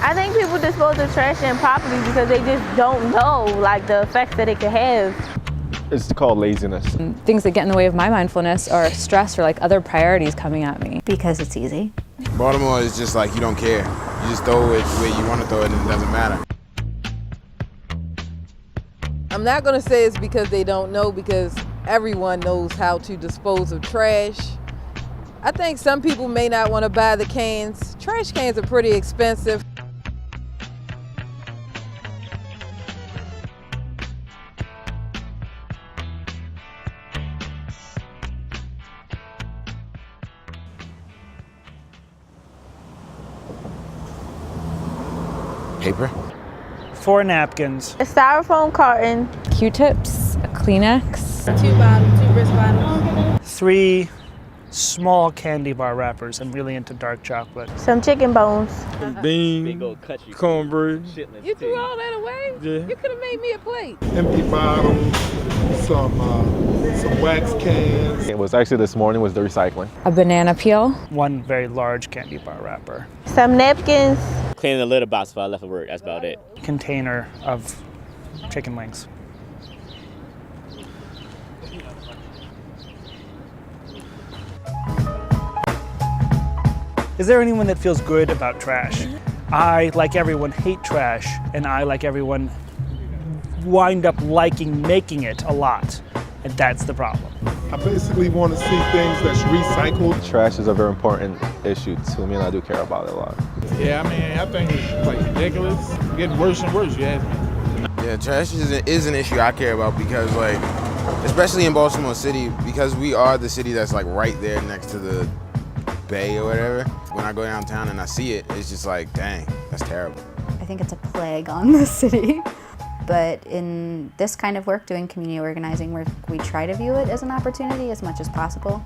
I think people dispose of trash improperly because they just don't know like the effects that it could have. It's called laziness. Things that get in the way of my mindfulness are stress or like other priorities coming at me. Because it's easy. Baltimore is just like you don't care. You just throw it where you want to throw it and it doesn't matter. I'm not gonna say it's because they don't know, because everyone knows how to dispose of trash. I think some people may not want to buy the cans. Trash cans are pretty expensive. Paper? 4 napkins. A styrofoam carton. Q-tips, a Kleenex. 2 bottles, 2 wrist bottles. 3 small candy bar wrappers. I'm really into dark chocolate. Some chicken bones. Beans, cornbread. You threw all that away? Yeah. You could have made me a plate. Empty bottles, some wax cans. It was actually this morning was the recycling. A banana peel. 1 very large candy bar wrapper. Some napkins. Cleaning the litter box before I left for work, that's about it. Container of chicken wings. Is there anyone that feels good about trash? I, like everyone, hate trash, and I, like everyone, wind up liking making it a lot, and that's the problem. I basically want to see things that's recycled. Trash is a very important issue to me, and I do care about it a lot. Yeah, I mean, I think it's like ridiculous. It's getting worse and worse, you ask me. Yeah, trash is an issue I care about because, like, especially in Baltimore City, because we are the city that's like right there next to the bay or whatever. When I go downtown and I see it, it's just like, dang, that's terrible. I think it's a plague on the city. But in this kind of work, doing community organizing work, we try to view it as an opportunity as much as possible.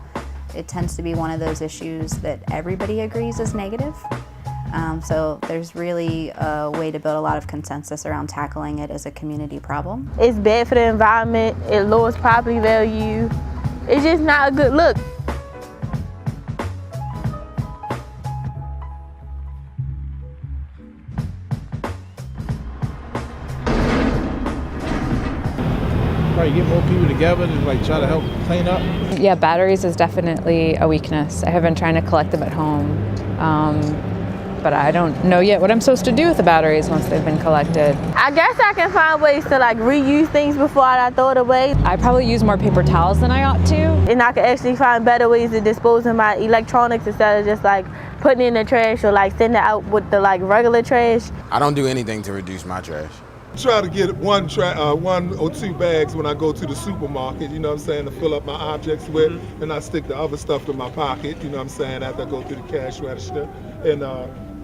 It tends to be one of those issues that everybody agrees is negative. So there's really a way to build a lot of consensus around tackling it as a community problem. It's bad for the environment. It lowers property value. It's just not a good look. Probably get more people together to like try to help clean up. Yeah, batteries is definitely a weakness. I have been trying to collect them at home, but I don't know yet what I'm supposed to do with the batteries once they've been collected. I guess I can find ways to like reuse things before I throw it away. I probably use more paper towels than I ought to. And I can actually find better ways to dispose of my electronics instead of just like putting it in the trash or like sending it out with the like regular trash. I don't do anything to reduce my trash. Try to get one or 2 bags when I go to the supermarket, you know what I'm saying, to fill up my objects with, and I stick the other stuff in my pocket, you know what I'm saying, after I go through the cash register, and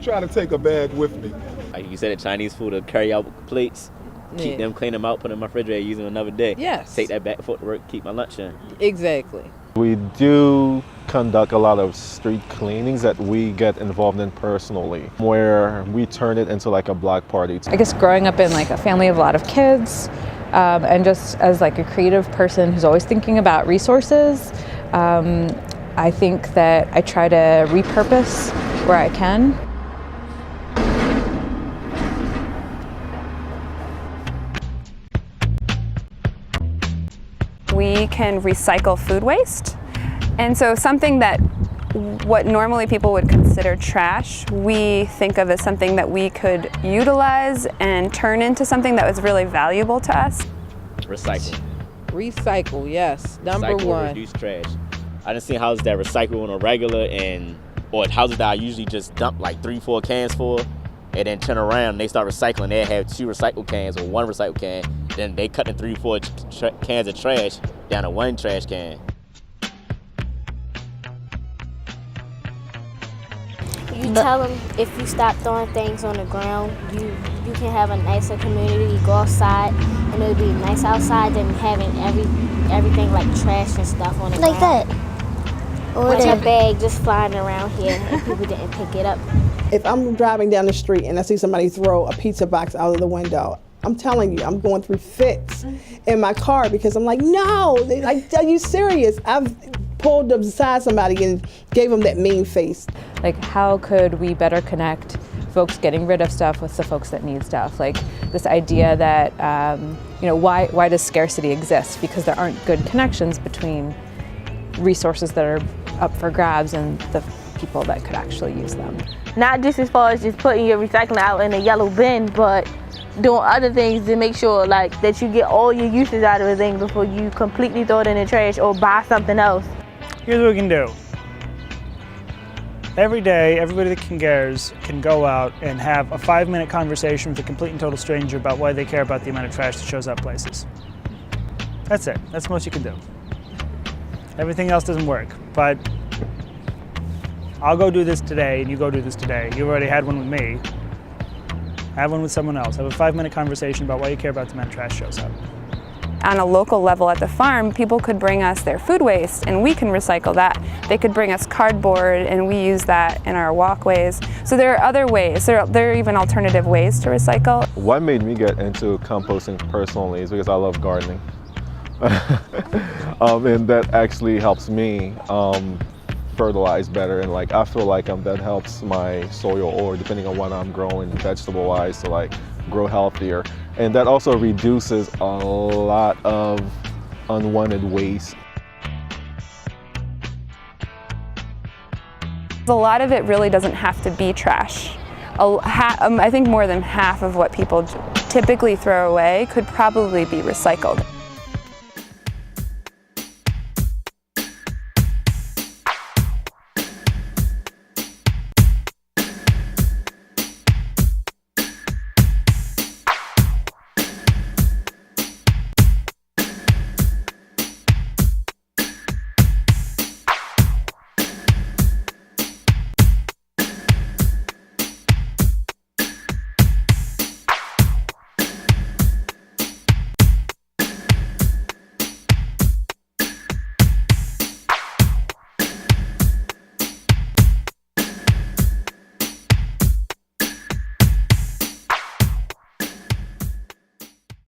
try to take a bag with me. Like you said, the Chinese food to carry out plates, keep them, clean them out, put them in my refrigerator, use them another day. Yes. Take that back for work, keep my lunch in. Exactly. We do conduct a lot of street cleanings that we get involved in personally, where we turn it into like a block party. I guess growing up in like a family of a lot of kids, and just as like a creative person who's always thinking about resources, I think that I try to repurpose where I can. We can recycle food waste. And so something that what normally people would consider trash, we think of as something that we could utilize and turn into something that was really valuable to us. Recycle. Recycle, yes. Number Recycle or 1. reduce trash. I done seen houses that recycle on a regular or houses that I usually just dump like 3-4 cans for, and then turn around and they start recycling. They have 2 recycle cans or 1 recycle can. Then they cut the 3-4 cans of trash down to 1 trash can. You tell them if you stop throwing things on the ground, you can have a nicer community. Go outside, and it'll be nice outside than having everything like trash and stuff on the ground. Like that. Or with your bag just flying around here, and people didn't pick it up. If I'm driving down the street and I see somebody throw a pizza box out of the window, I'm telling you, I'm going through fits in my car because I'm like, no, like, are you serious? I've pulled beside somebody and gave them that mean face. Like, how could we better connect folks getting rid of stuff with the folks that need stuff. Like this idea that, why does scarcity exist? Because there aren't good connections between resources that are up for grabs and the people that could actually use them. Not just as far as just putting your recycling out in a yellow bin, but doing other things to make sure like that you get all your uses out of a thing before you completely throw it in the trash or buy something else. Here's what we can do. Every day, everybody that cares can go out and have a 5-minute conversation with a complete and total stranger about why they care about the amount of trash that shows up places. That's it. That's the most you can do. Everything else doesn't work, but I'll go do this today and you go do this today. You've already had one with me. Have one with someone else. Have a 5-minute conversation about why you care about the amount of trash shows up. On a local level at the farm, people could bring us their food waste and we can recycle that. They could bring us cardboard and we use that in our walkways. So there are other ways. There are even alternative ways to recycle. What made me get into composting personally is because I love gardening. And that actually helps me fertilize better, and like I feel like that helps my soil, or depending on what I'm growing vegetable wise, to like grow healthier, and that also reduces a lot of unwanted waste. A lot of it really doesn't have to be trash. I think more than half of what people typically throw away could probably be recycled.